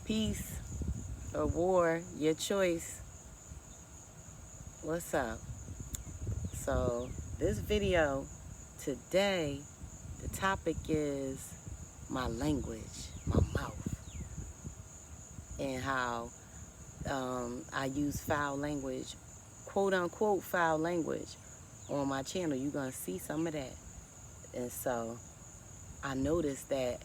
Peace or war, your choice. What's up? So, this video today, the topic is my language, my mouth, and how I use foul language, quote unquote foul language, on my channel. You're going to see some of that. And so, I noticed that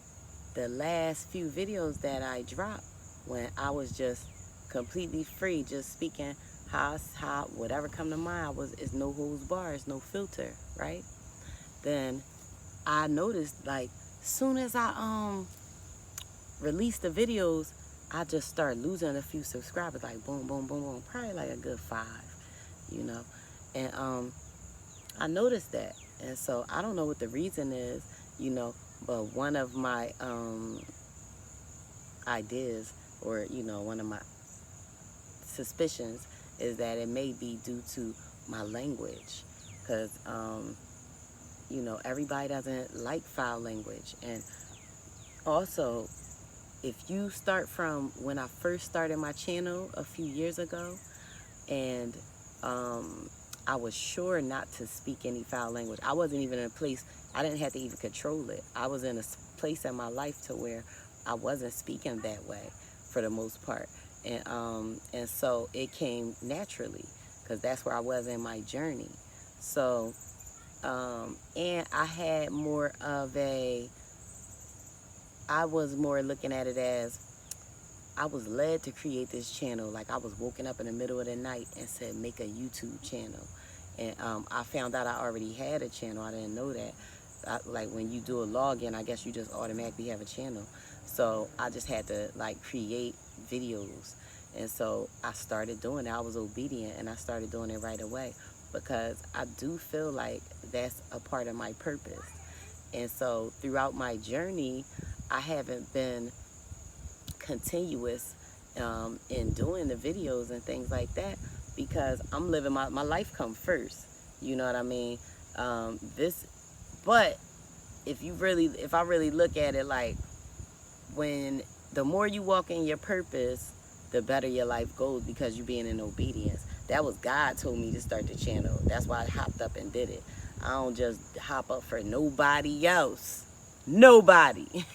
the last few videos that I dropped, when I was just completely free, just speaking how whatever come to mind, it's no holds bars, no filter, right? Then I noticed, like, soon as I released the videos, I just started losing a few subscribers, like boom, boom, boom, boom, probably like a good 5, you know. And I noticed that, and so I don't know what the reason is, but one of my ideas, or one of my suspicions, is that it may be due to my language, because everybody doesn't like foul language. And also, if you start from when I first started my channel a few years ago, and I was sure not to speak any foul language. I wasn't even in a place, I didn't have to even control it. I was in a place in my life to where I wasn't speaking that way for the most part. And so it came naturally, because that's where I was in my journey. So, and I had more of I was more looking at it as, I was led to create this channel. Like, I was woken up in the middle of the night and said, make a YouTube channel. And I found out I already had a channel. I didn't know that. Like, when you do a login, I guess you just automatically have a channel. So I just had to, like, create videos. And so I started doing it. I was obedient, and I started doing it right away, because I do feel like that's a part of my purpose. And so throughout my journey, I haven't been continuous in doing the videos and things like that, because I'm living my life come first. You know what I mean? But if I really look at it, like, the more you walk in your purpose, the better your life goes, because you're being in obedience. That was God told me to start the channel. That's why I hopped up and did it. I don't just hop up for nobody else. Nobody.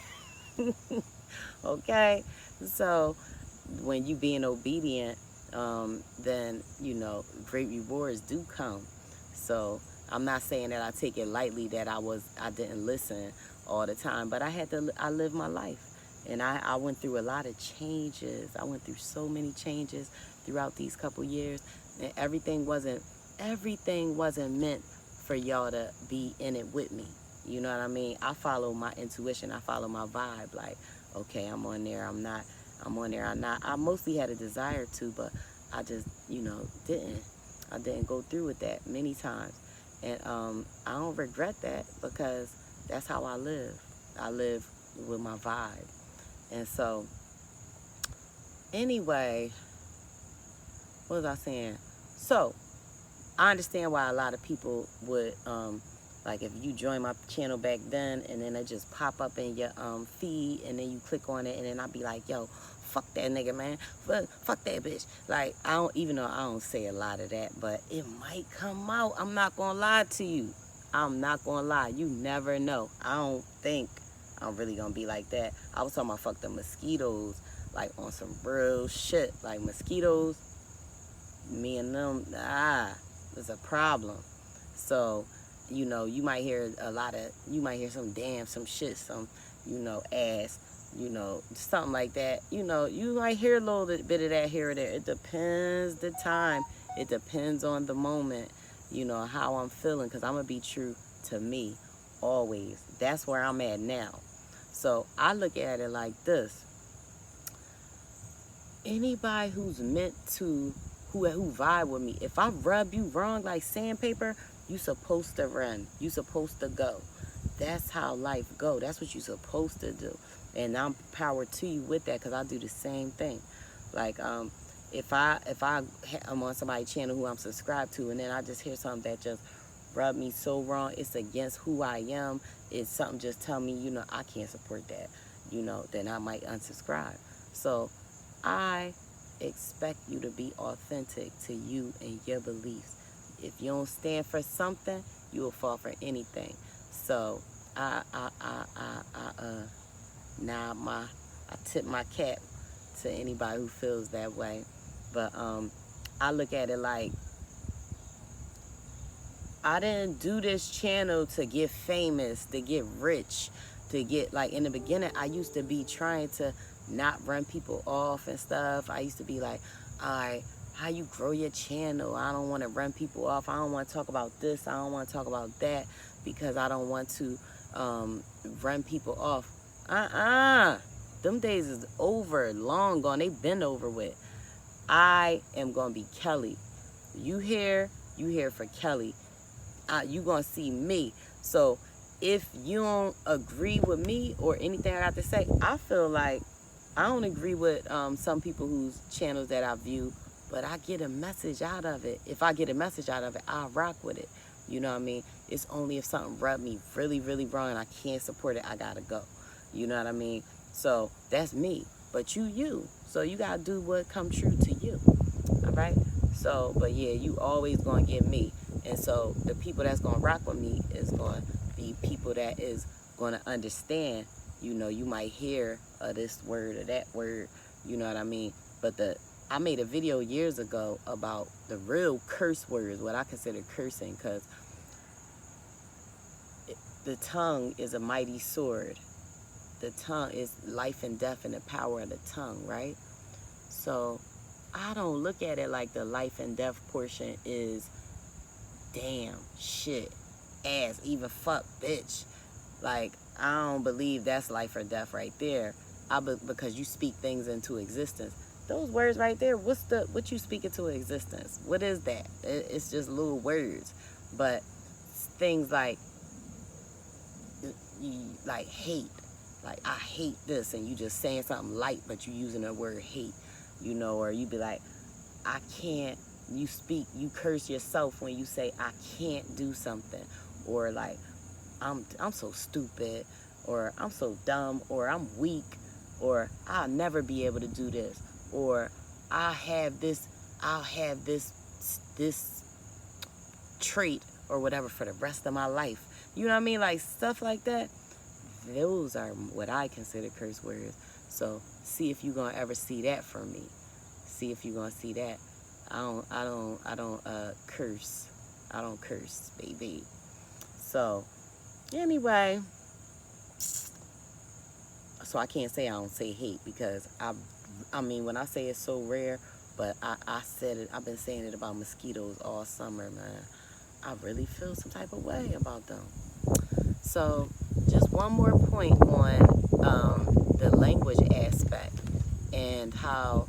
Okay? So when you being obedient, then, great rewards do come. So I'm not saying that I take it lightly that I didn't listen all the time, but I lived my life. And I went through a lot of changes. I went through so many changes throughout these couple years. And everything wasn't meant for y'all to be in it with me. You know what I mean? I follow my intuition. I follow my vibe. Like, okay, I'm on there, I'm not. I'm on there, I'm not. I mostly had a desire to, but I just, didn't. I didn't go through with that many times. And I don't regret that, because that's how I live. I live with my vibe. And so, anyway, what was I saying? So, I understand why a lot of people would, like, if you join my channel back then, and then it just pop up in your feed, and then you click on it, and then I'll be like, yo, fuck that nigga, man. Fuck that bitch. Like, even though I don't say a lot of that, but it might come out. I'm not gonna lie to you. I'm not gonna lie. You never know. I don't think I'm really gonna be like that. I was talking about fuck the mosquitoes, like, on some real shit. Like, mosquitoes, me and them, there's a problem. So, you might hear some shit, some, ass, something like that. You might hear a little bit of that here or there. It depends the time. It depends on the moment, how I'm feeling, because I'm going to be true to me always. That's where I'm at now. So I look at it like this. Anybody who's meant to, who vibe with me, if I rub you wrong like sandpaper, you supposed to run. You supposed to go. That's how life go. That's what you supposed to do. And I'm power to you with that, because I do the same thing. Like, if I'm on somebody's channel who I'm subscribed to, and then I just hear something that just rub me so wrong, it's against who I am, it's something just tell me, I can't support that, then I might unsubscribe. So I expect you to be authentic to you and your beliefs. If you don't stand for something, you will fall for anything. So now I tip my cap to anybody who feels that way. But I look at it like, I didn't do this channel to get famous, to get rich, to get, like, in the beginning, I used to be trying to not run people off and stuff. I used to be like, all right, how you grow your channel? I don't want to run people off. I don't want to talk about this. I don't want to talk about that because I don't want to run people off. Them days is over, long gone. They've been over with. I am going to be Kelly. You here for Kelly. You gonna see me. So if you don't agree with me or anything I got to say, I feel like I don't agree with some people whose channels that I view, but I get a message out of it. If I get a message out of it, I'll rock with it. You know what I mean? It's only if something rubbed me really, really wrong and I can't support it, I gotta go. You know what I mean? So that's me. But you. So you gotta do what come true to you. All right? So, but yeah, you always gonna get me. And so the people that's gonna rock with me is gonna be people that is gonna understand. You know, you might hear this word or that word, you know what I mean? But I made a video years ago about the real curse words, what I consider cursing, because the tongue is a mighty sword. The tongue is life and death and the power of the tongue, right? So I don't look at it like the life and death portion is damn, shit, ass, even fuck, bitch. Like, I don't believe that's life or death right there. Because you speak things into existence. Those words right there, what you speak into existence? What is that? It's just little words. But things like hate. Like, I hate this, and you just saying something light, but you using the word hate, you know, or you be like, I can't, you curse yourself when you say, I can't do something, or like, I'm so stupid, or I'm so dumb, or I'm weak, or I'll never be able to do this, or I'll have this trait or whatever for the rest of my life. You know what I mean? Like, stuff like that. Those are what I consider curse words. So see if you're gonna ever see that from me. See if you're gonna see that. I don't curse. I don't curse, baby. So anyway, so I can't say I don't say hate, because I mean, when I say it's so rare, but I said it, I've been saying it about mosquitoes all summer, man. I really feel some type of way about them. So just one more point on the language aspect and how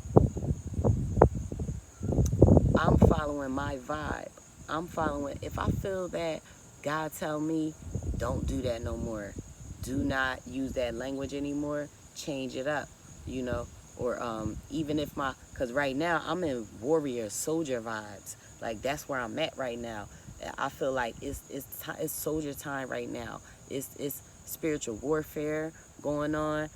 I'm following my vibe. If I feel that God tell me, don't do that no more. Do not use that language anymore. Change it up, you know. Or even if because right now I'm in warrior soldier vibes. Like, that's where I'm at right now. I feel like it's soldier time right now. It's spiritual warfare going on.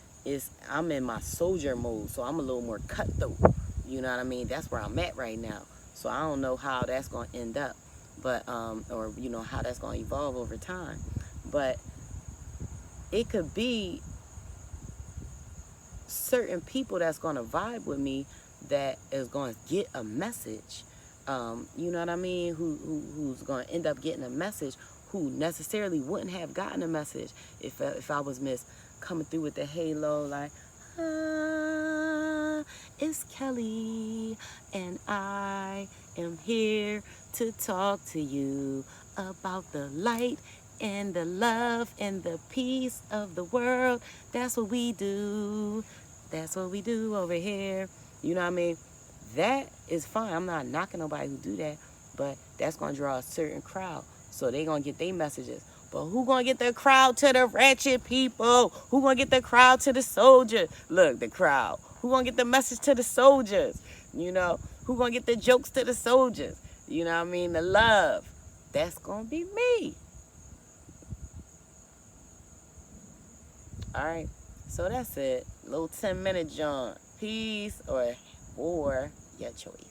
I'm in my soldier mode, so I'm a little more cutthroat. You know what I mean? That's where I'm at right now. So I don't know how that's going to end up, but or you know, how that's going to evolve over time. But it could be certain people that's going to vibe with me that is going to get a message. You know what I mean? Who's going to end up getting a message, who necessarily wouldn't have gotten a message if I was coming through with the halo, like, it's Kelly, and I am here to talk to you about the light and the love and the peace of the world. That's what we do. That's what we do over here. You know what I mean? That is fine. I'm not knocking nobody who do that, but that's going to draw a certain crowd. So they going to get their messages. But who going to get the crowd to the ratchet people? Who going to get the crowd to the soldiers? Look, the crowd. Who going to get the message to the soldiers? You know, who going to get the jokes to the soldiers? You know what I mean? The love. That's going to be me. All right. So that's it. Little 10-minute John. Peace or war, your choice.